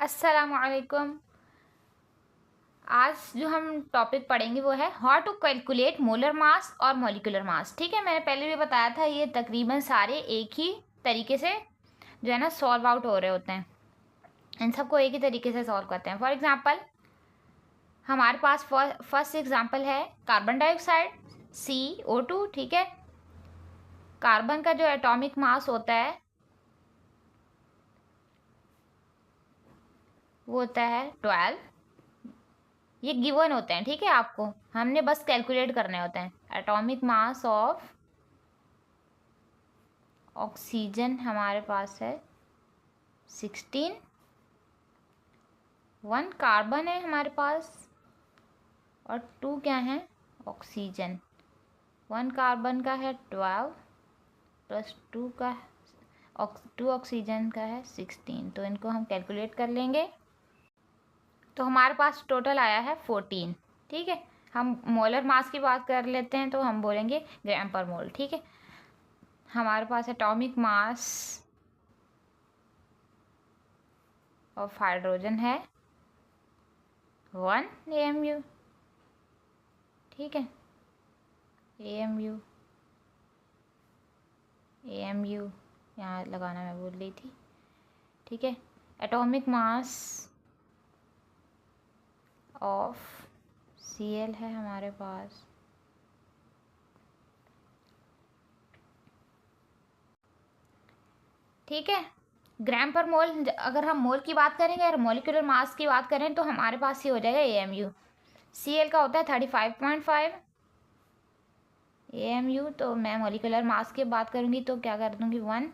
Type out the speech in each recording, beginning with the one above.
अस्सलामुअलैकुम। आज जो हम टॉपिक पढ़ेंगे वो है how to calculate molar mass और मॉलिक्यूलर मास। ठीक है, मैंने पहले भी बताया था ये तकरीबन सारे एक ही तरीके से जो है ना सॉल्व आउट हो रहे होते हैं। इन सबको एक ही तरीके से सॉल्व करते हैं। फॉर एग्जांपल हमारे पास फर्स्ट एग्जांपल है कार्बन डाइऑक्साइड CO2। ठीक है, कार्बन का जो एटॉमिक मास होता है वो होता है 12। ये गिवन होते हैं, ठीक है, आपको हमने बस कैलकुलेट करने होते हैं। एटॉमिक मास ऑफ ऑक्सीजन हमारे पास है 16। 1 कार्बन है हमारे पास और 2 क्या है ऑक्सीजन। 1 कार्बन का है 12 प्लस 2 का 2 ऑक्सीजन का है 16। तो इनको हम कैलकुलेट कर लेंगे तो हमारे पास टोटल आया है 14। ठीक है, हम मोलर मास की बात कर लेते हैं तो हम बोलेंगे ग्राम पर मोल। ठीक है, हमारे पास एटॉमिक मास ऑफ हाइड्रोजन है 1 AMU। ठीक है, AMU यहाँ लगाना मैं भूल रही थी। ठीक है, एटॉमिक मास ऑफ Cl है हमारे पास ठीक है। ग्राम पर मोल, अगर हम मोल की बात करेंगे और मॉलिक्यूलर मास की बात करें तो हमारे पास ये हो जाएगा AMU। Cl का होता है 35.5 AMU। तो मैं मॉलिक्यूलर मास की बात करूँगी तो क्या कर दूँगी 1।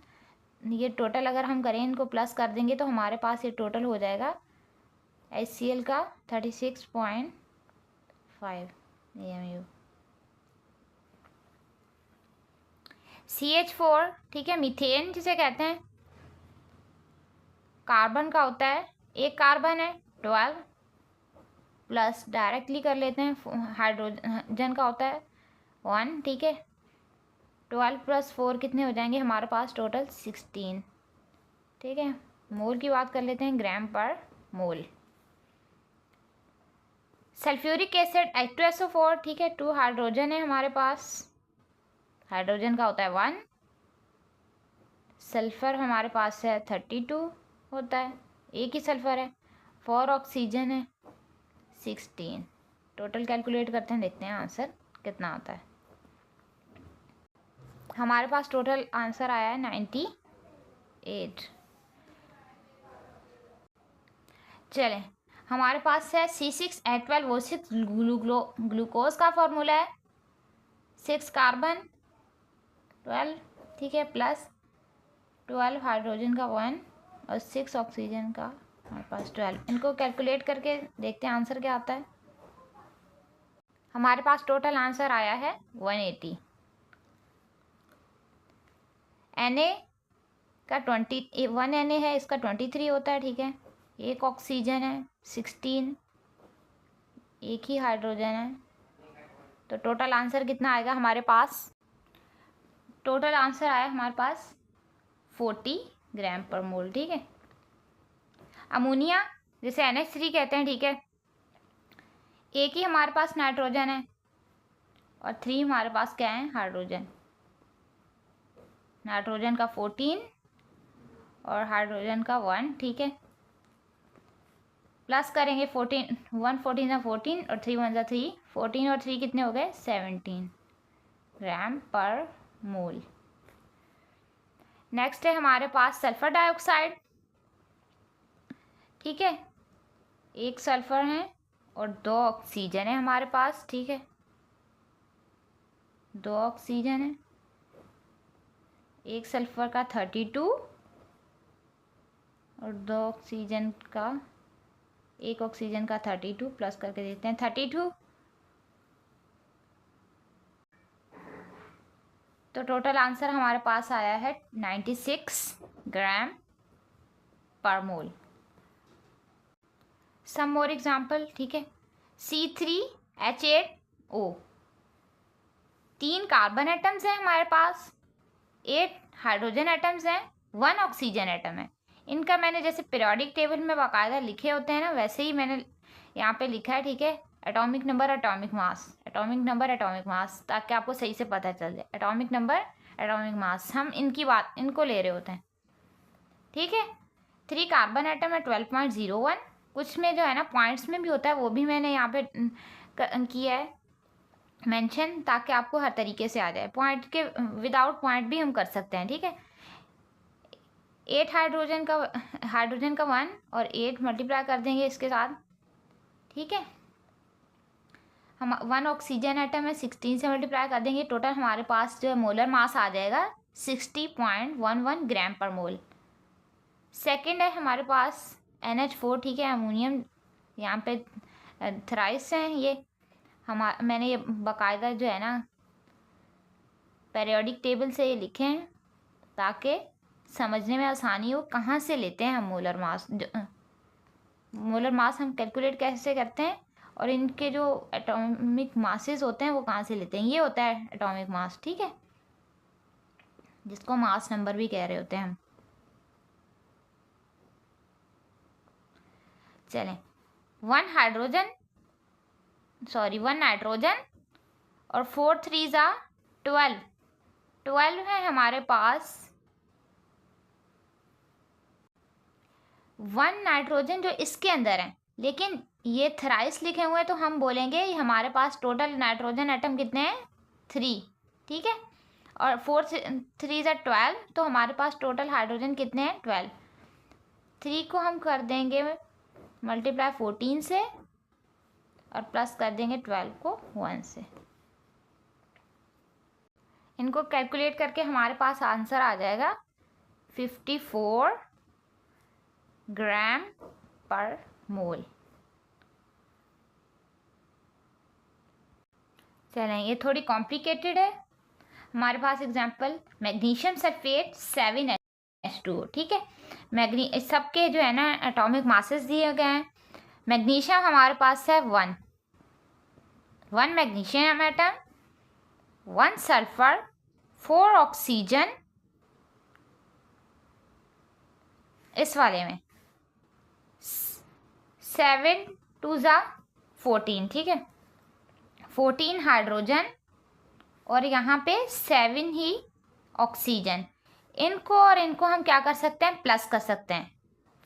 ये टोटल अगर हम करें इनको प्लस कर देंगे तो हमारे पास ये टोटल हो जाएगा HCl का 36.5 AMU। CH4 ठीक है, मीथेन जिसे कहते हैं, कार्बन का होता है, एक कार्बन है 12 प्लस डायरेक्टली कर लेते हैं हाइड्रोजन का होता है 1। ठीक है, 12 प्लस 4 कितने हो जाएंगे हमारे पास टोटल 16। ठीक है, मोल की बात कर लेते हैं ग्राम पर मोल। Sulphuric acid H2SO4। ठीक है, 2 हाइड्रोजन है हमारे पास, हाइड्रोजन का होता है 1। सल्फ़र हमारे पास है 32 होता है, एक ही सल्फ़र है। 4 ऑक्सीजन है 16। टोटल कैलकुलेट करते हैं, देखते हैं आंसर कितना आता है। हमारे पास टोटल आंसर आया है 98। चलें, हमारे पास है C6H12O6 ग्लूकोज का फॉर्मूला है 6 कार्बन 12। ठीक है, प्लस 12 हाइड्रोजन का 1 और 6 ऑक्सीजन का हमारे पास 12। इनको कैलकुलेट करके देखते हैं आंसर क्या आता है। हमारे पास टोटल आंसर आया है 180। Na का 1 Na है, इसका 23 होता है। ठीक है, एक ऑक्सीजन है 16, एक ही हाइड्रोजन है। तो टोटल आंसर कितना आएगा हमारे पास? टोटल आंसर आया हमारे पास 40 ग्राम पर मोल। ठीक है, अमोनिया जिसे NH3 कहते हैं, ठीक है, एक ही हमारे पास नाइट्रोजन है और 3 हमारे पास क्या है हाइड्रोजन। नाइट्रोजन का 14 और हाइड्रोजन का 1। ठीक है, प्लस करेंगे 14, 1 14 या 14 और 3 1 जा 3, 14 और 3 कितने हो गए 17 ग्राम पर मोल। नेक्स्ट है हमारे पास सल्फर डाइऑक्साइड। ठीक है, एक सल्फर है और 2 ऑक्सीजन है हमारे पास। ठीक है, 2 ऑक्सीजन है, एक सल्फर का 32 और 2 ऑक्सीजन का, एक ऑक्सीजन का 32 प्लस करके देखते हैं 32। तो टोटल आंसर हमारे पास आया है 96 ग्राम पर मोल। सम मोर एग्जाम्पल। ठीक है, C3H8O 3 कार्बन एटम्स हैं हमारे पास, 8 हाइड्रोजन एटम्स हैं, 1 ऑक्सीजन एटम है। इनका मैंने जैसे पीरियोडिक टेबल में बाकायदा लिखे होते हैं ना, वैसे ही मैंने यहाँ पे लिखा है, ठीक है। Atomic number, atomic mass, atomic number, atomic mass, ताकि आपको सही से पता चल जाए। एटॉमिक नंबर, एटॉमिक मास, हम इनको ले रहे होते हैं, ठीक है। 3 कार्बन एटम है 12.01। कुछ में जो है ना पॉइंट्स में भी होता है, वो भी मैंने यहाँ पे किया है मेंशन, ताकि आपको हर तरीके से आ जाए। पॉइंट के विदाउट पॉइंट भी हम कर सकते हैं, ठीक है। 8 हाइड्रोजन का 1 और 8 मल्टीप्लाई कर देंगे इसके साथ, ठीक है। हम 1 ऑक्सीजन आइटम है 16 से मल्टीप्लाई कर देंगे, टोटल हमारे पास जो है मोलर मास आ जाएगा 60.11 ग्राम पर मोल। सेकंड है हमारे पास NH4, ठीक है, अमोनियम, यहाँ पे थ्राइस हैं ये। मैंने ये बाकायदा जो है ना पीरियोडिक टेबल से ये लिखे हैं ताकि समझने में आसानी हो कहाँ से लेते हैं हम मोलर मास। मोलर मास हम कैलकुलेट कैसे करते हैं और इनके जो एटॉमिक मासेस होते हैं वो कहाँ से लेते हैं। ये होता है एटॉमिक मास, ठीक है, जिसको मास नंबर भी कह रहे होते हैं हम। चलें, 1 नाइट्रोजन और 4 3 12 है हमारे पास। 1 नाइट्रोजन जो इसके अंदर है, लेकिन ये थ्राइस लिखे हुए हैं तो हम बोलेंगे हमारे पास टोटल नाइट्रोजन एटम कितने हैं 3, ठीक है। और 4 3 12, तो हमारे पास टोटल हाइड्रोजन कितने हैं 12। 3 को हम कर देंगे मल्टीप्लाई 14 से और प्लस कर देंगे 12 को 1 से। इनको कैलकुलेट करके हमारे पास आंसर आ जाएगा 54 ग्राम पर मोल। चलें, ये थोड़ी कॉम्प्लिकेटेड है। हमारे पास एग्जांपल मैग्नीशियम सल्फेट 7H2, ठीक है। सबके जो है ना एटॉमिक मासेस दिए गए हैं। मैग्नीशियम हमारे पास है 1 मैग्नीशियम एटम, 1 सल्फर, 4 ऑक्सीजन, इस वाले में 7 2 14, ठीक है, 14 हाइड्रोजन और यहाँ पे 7 ही ऑक्सीजन। इनको और इनको हम क्या कर सकते हैं, प्लस कर सकते हैं।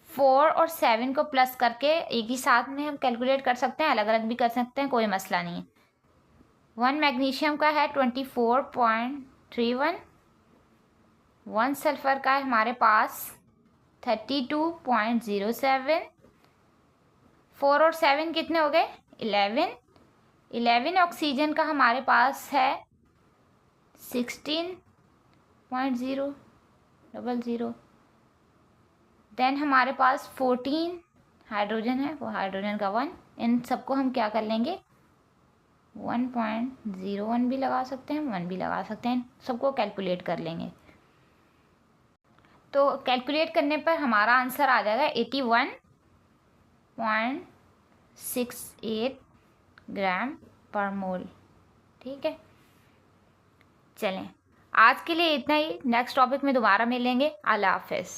4 और 7 को प्लस करके एक ही साथ में हम कैलकुलेट कर सकते हैं, अलग अलग भी कर सकते हैं, कोई मसला नहीं है। 1 मैग्नीशियम का है 24.31, 1 सल्फर का है हमारे पास 32.07, 4 और 7 कितने हो गए 11 ऑक्सीजन का हमारे पास है 16.000। देन हमारे पास 14 हाइड्रोजन है, वो हाइड्रोजन का 1। इन सबको हम क्या कर लेंगे 1.01 भी लगा सकते हैं, 1 भी लगा सकते हैं, सबको कैलकुलेट कर लेंगे। तो कैलकुलेट करने पर हमारा आंसर आ जाएगा 81.68 ग्राम पर मोल, ठीक है। चलें, आज के लिए इतना ही। नेक्स्ट टॉपिक में दोबारा मिलेंगे। अल्लाह हाफ़िज़।